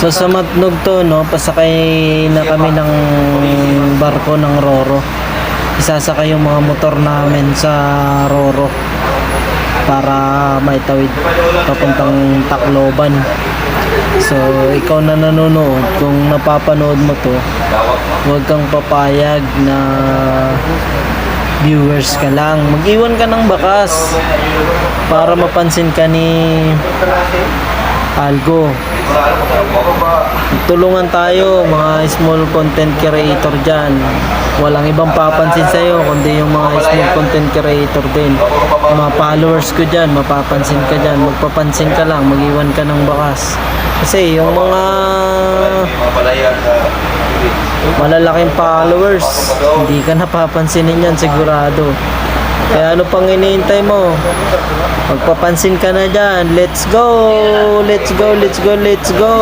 So sa Matnog to, no, pasakay na kami ng barko ng Roro. Isasakay yung mga motor namin sa Roro para maitawid papuntang Tacloban. So ikaw na nanonood, kung napapanood mo to, huwag kang papayag na viewers ka lang. Mag-iwan ka ng bakas para mapansin ka ni Algo. Tulungan tayo mga small content creator dyan. Walang ibang papansin sa'yo kundi yung mga small content creator din. Mga followers ko dyan, mapapansin ka dyan. Magpapansin ka lang, mag-iwan ka ng bakas. Kasi yung mga malalaking followers, hindi ka napapansinin yan sigurado. Kaya ano pang hinihintay mo? Magpapansin ka na dyan. Let's go! Let's go! Let's go! Let's go!